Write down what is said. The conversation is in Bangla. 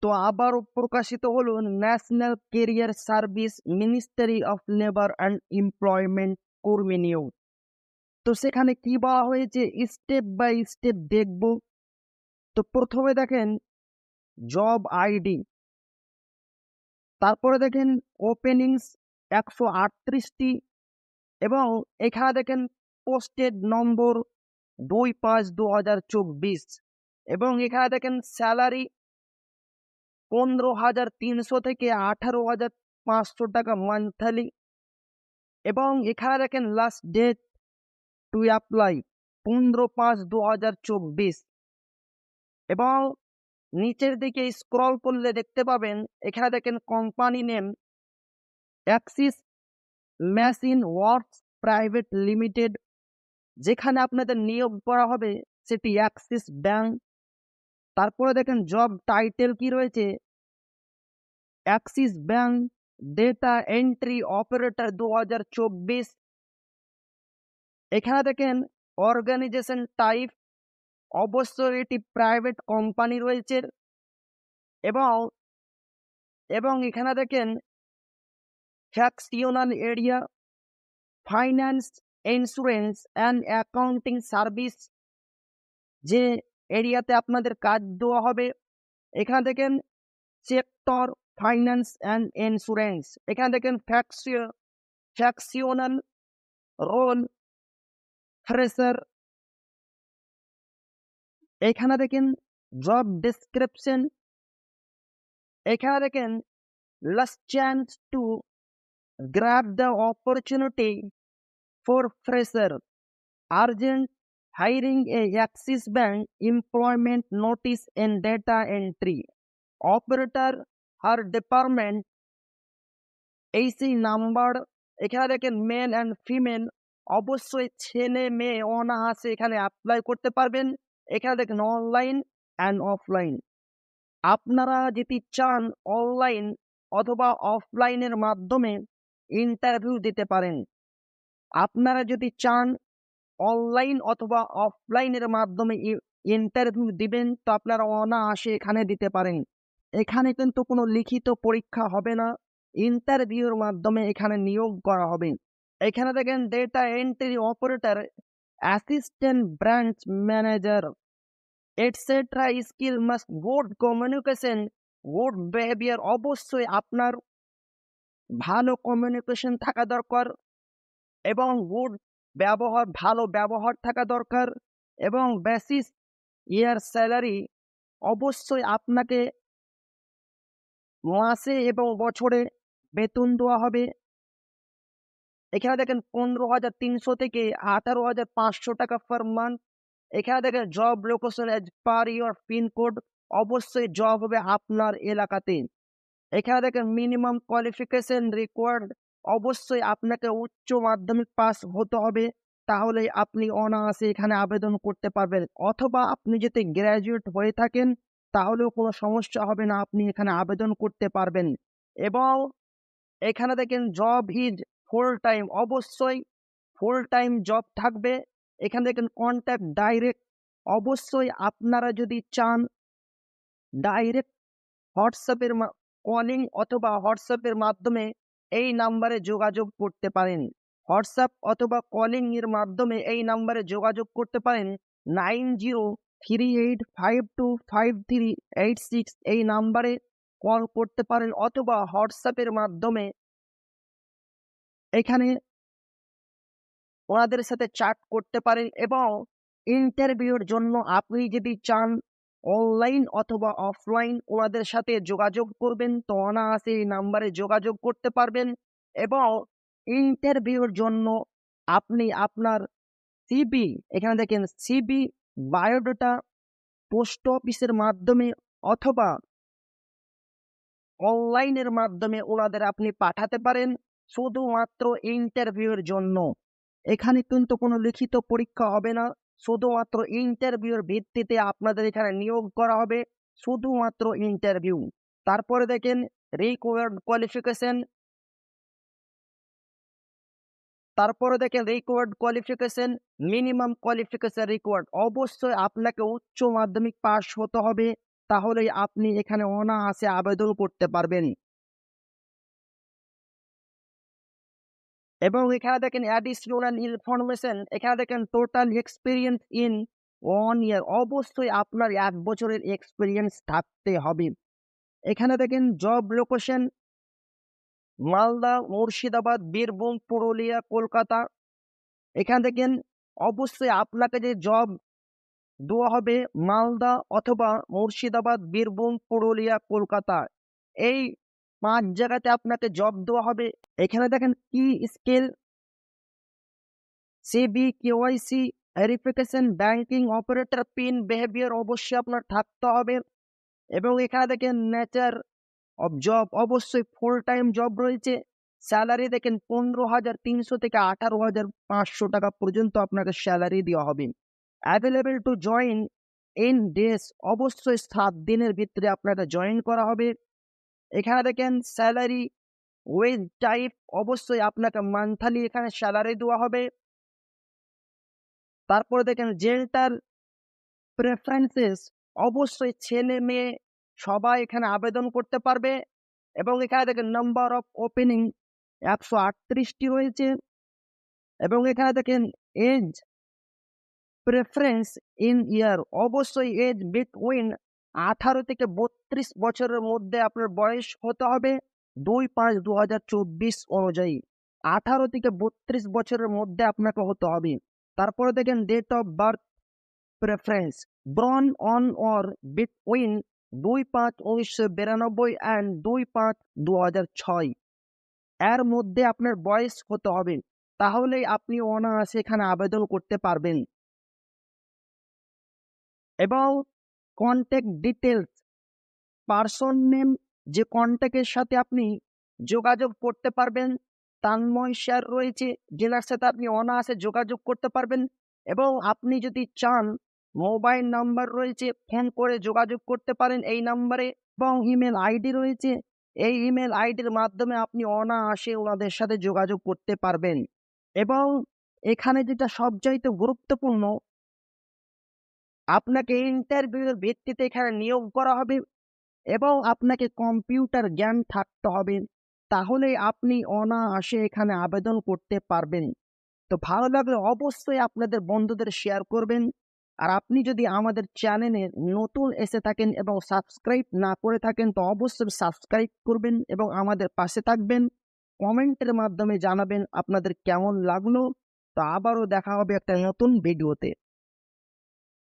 তো আবারও প্রকাশিত হলো national career service ministry of labour and employment কর্মী নিয়োগ। তো সেখানে কি বলা হয়েছে স্টেপ বাই স্টেপ দেখব। তো প্রথমে দেখেন জব আইডি, তারপরে দেখেন ওপেনিংস 138টি, এবং এখানে দেখেন পোস্টেড নম্বর 2/5/2024, এবং এখানে দেখেন স্যালারি 15,300 থেকে 18,500 টাকা মান্থলি, এবং এখানে দেখেন লাস্ট ডেট টু অ্যাপ্লাই 15/5/2024, এবং নিচের দিকে স্ক্রল করলে দেখতে পাবেন এখানে দেখেন company name Axis machine works private limited, যেখানে আপনাদের নিয়োগ করা হবে সেটি অ্যাক্সিস ব্যাংক। তারপরে দেখেন জব টাইটেল কি রয়েছে, Axis bank data entry operator 2024। এখানে দেখেন অর্গানাইজেশন টাইপ, অবশ্যই এটি প্রাইভেট কোম্পানি রয়েছে, এবং এবং এখানে দেখেন factional area, finance, insurance and accounting service, যে এরিয়াতে আপনাদের কাজ দেওয়া হবে। এখানে দেখেন সেক্টর ফাইন্যান্স অ্যান্ড ইন্স্যুরেন্স, এখানে দেখেন ফ্যাকশনাল রোল ফ্রেশার, এখানে দেখেন জব ডেসক্রিপশন, এখানে দেখেন last chance to grab the opportunity for fresher, urgent hiring এ Axis bank employment notice and data entry operator আর ডিপার্টমেন্ট, এই সেই নাম্বার। এখানে দেখেন মেল অ্যান্ড ফিমেল, অবশ্যই ছেলে মেয়ে অনায়াসে এখানে অ্যাপ্লাই করতে পারবেন। এখানে দেখেন অনলাইন অ্যান্ড অফলাইন, আপনারা যদি চান অনলাইন অথবা অফলাইনের মাধ্যমে ইন্টারভিউ দিতে পারেন। আপনারা যদি চান অনলাইন অথবা অফলাইনের মাধ্যমে ইন্টারভিউ দিবেন তো আপনারা অনায়াসে এখানে দিতে পারেন। এখানে কিন্তু কোনো লিখিত পরীক্ষা হবে না, ইন্টারভিউর মাধ্যমে এখানে নিয়োগ করা হবে। এখানে দেখেন data entry operator, assistant branch manager etcetera, skill must good communication, good behaviour, অবশ্যই আপনার ভালো কমিউনিকেশন থাকা দরকার, এবং ভালো ব্যবহার থাকা দরকার, এবং বেসিস ইয়ার স্যালারি, অবশ্যই আপনাকে মাসে এবং বছরে বেতন দেওয়া হবে। এখানে দেখেন 15,300 থেকে 18,500 টাকা পার মান্থ। এখানে দেখেন job location as per your pincode, অবশ্যই জব হবে আপনার এলাকাতে। এখানে দেখেন মিনিমাম কোয়ালিফিকেশন রিকোয়ার্ড, অবশ্যই আপনাকে উচ্চ মাধ্যমিক পাস হতে হবে, তাহলে আপনি অনায়াসে এখানে আবেদন করতে পারবেন, অথবা আপনি যদি গ্র্যাজুয়েট হয়ে থাকেন তাহলেও কোনো সমস্যা হবে না, আপনি এখানে আবেদন করতে পারবেন। এবং এখানে দেখেন জব ইজ ফুল টাইম, অবশ্যই ফুল টাইম জব থাকবে। এখানে দেখেন কন্ট্যাক্ট ডাইরেক্ট, অবশ্যই আপনারা যদি চান ডাইরেক্ট হোয়াটসঅ্যাপের কলিং অথবা হোয়াটসঅ্যাপের মাধ্যমে এই নাম্বারে যোগাযোগ করতে পারেন। হোয়াটসঅ্যাপ অথবা কলিং এর মাধ্যমে এই নাম্বারে যোগাযোগ করতে পারেন 9038525386, এই নাম্বারে কল করতে পারেন, অথবা হোয়াটসঅ্যাপের মাধ্যমে এখানে ওনাদের সাথে চ্যাট করতে পারেন। এবং ইন্টারভিউর জন্য আপনি যদি চান অনলাইন অথবা অফলাইন ওনাদের সাথে যোগাযোগ করবেন তো অনায়াসে এই নাম্বারে যোগাযোগ করতে পারবেন। এবং ইন্টারভিউর জন্য আপনি আপনার সিবি, এখানে দেখেন সিবি, বায়োডাটা পোস্ট অফিসের মাধ্যমে অথবা অনলাইনের মাধ্যমে ওনাদের আপনি পাঠাতে পারেন শুধুমাত্র ইন্টারভিউর জন্য। এখানে কিন্তু কোনো লিখিত পরীক্ষা হবে না, শুধুমাত্র ইন্টারভিউর ভিত্তিতে আপনাদের এখানে নিয়োগ করা হবে, শুধুমাত্র ইন্টারভিউ। তারপরে দেখেন required qualification, minimum qualification required, অবশ্যই আপনাকে উচ্চ মাধ্যমিক পাস হতে হবে, তাহলেই আপনি এখানে অনায়াসে আবেদন করতে পারবেন। এবং এখানে দেখেন অ্যাডিশনাল ইনফরমেশন, এখানে দেখেন টোটাল এক্সপিরিয়েন্স ইন 1 ইয়ার। অবশ্যই আপনার 1 বছরের এক্সপিরিয়েন্স থাকতে হবে। এখানে দেখেন জব লোকেশন মালদা, মুর্শিদাবাদ, বীরভূম, পুরুলিয়া, কলকাতা। এখানে দেখেন অবশ্যই আপনাকে যে জব দেওয়া হবে মালদা অথবা মুর্শিদাবাদ, বীরভূম, পুরুলিয়া, কলকাতা। এই 5 জায়গাতে আপনাকে জব দেওয়া হবে। এখানে দেখেন কি skill, CB, KYC, verification, banking, operator, PIN, behaviour অবশ্যই আপনার থাকতে হবে। এবং এখানে দেখেন নেচার অফ জব, অবশ্যই ফুল টাইম জব রয়েছে। স্যালারি দেখেন 15,300 থেকে 18,500 টাকা পর্যন্ত আপনাকে স্যালারি দেওয়া হবে। Available to join in days, অবশ্যই 7 দিনের ভিতরে আপনাকে জয়েন করা হবে। এখানে দেখেন স্যালারি ওয়েজ টাইপ, অবশ্যই আপনাকে মান্থলি এখানে স্যালারি দেওয়া হবে। তারপরে দেখেন জেন্টার প্রেফারেন্সেস, অবশ্যই ছেলে মেয়ে সবাই এখানে আবেদন করতে পারবে। এবং এখানে দেখেন নাম্বার অফ ওপেনিং 138টি রয়েছে। এবং এখানে দেখেন এজ প্রেফারেন্স ইন ইয়ার, অবশ্যই এজ বিটুইন 18 থেকে 32 বছরের মধ্যে আপনার বয়স হতে হবে 2/5/2024 অনুযায়ী। 18 থেকে 32 বছরের মধ্যে আপনাকে হতে হবে। তারপরে দেখেন date of birth preference born on or between 2/5/1992 and 2/5/2006 এর মধ্যে আপনার বয়স হতে হবে, তাহলেই আপনি অনায়াসে এখানে আবেদন করতে পারবেন। এবং কন্ট্যাক্ট ডিটেলস, পার্সন নেম, যে কন্ট্যাক্টের সাথে আপনি যোগাযোগ করতে পারবেন, তন্ময় স্যার রয়েছে যেনার সাথে আপনি অনায়াসে যোগাযোগ করতে পারবেন। এবং আপনি যদি চান মোবাইল নাম্বার রয়েছে, ফোন করে যোগাযোগ করতে পারেন এই নাম্বারে। এবং ইমেল আইডি রয়েছে, এই ইমেল আইডির মাধ্যমে আপনি অনায়াসে ওনাদের সাথে যোগাযোগ করতে পারবেন। এবং এখানে যেটা সবচাইতে গুরুত্বপূর্ণ, আপনাকে ইন্টারভিউর ভিত্তিতে এখানে নিয়োগ করা হবে এবং আপনাকে কম্পিউটার জ্ঞান থাকতে হবে, তাহলেই আপনি অনায়াসে এখানে আবেদন করতে পারবেন। তো ভালো লাগলে অবশ্যই আপনাদের বন্ধুদের শেয়ার করবেন। আর আপনি যদি আমাদের চ্যানেলে নতুন এসে থাকেন এবং সাবস্ক্রাইব না করে থাকেন তো অবশ্যই সাবস্ক্রাইব করবেন এবং আমাদের পাশে থাকবেন। কমেন্টের মাধ্যমে জানাবেন আপনাদের কেমন লাগলো। তো আবারও দেখা হবে একটা নতুন ভিডিওতে।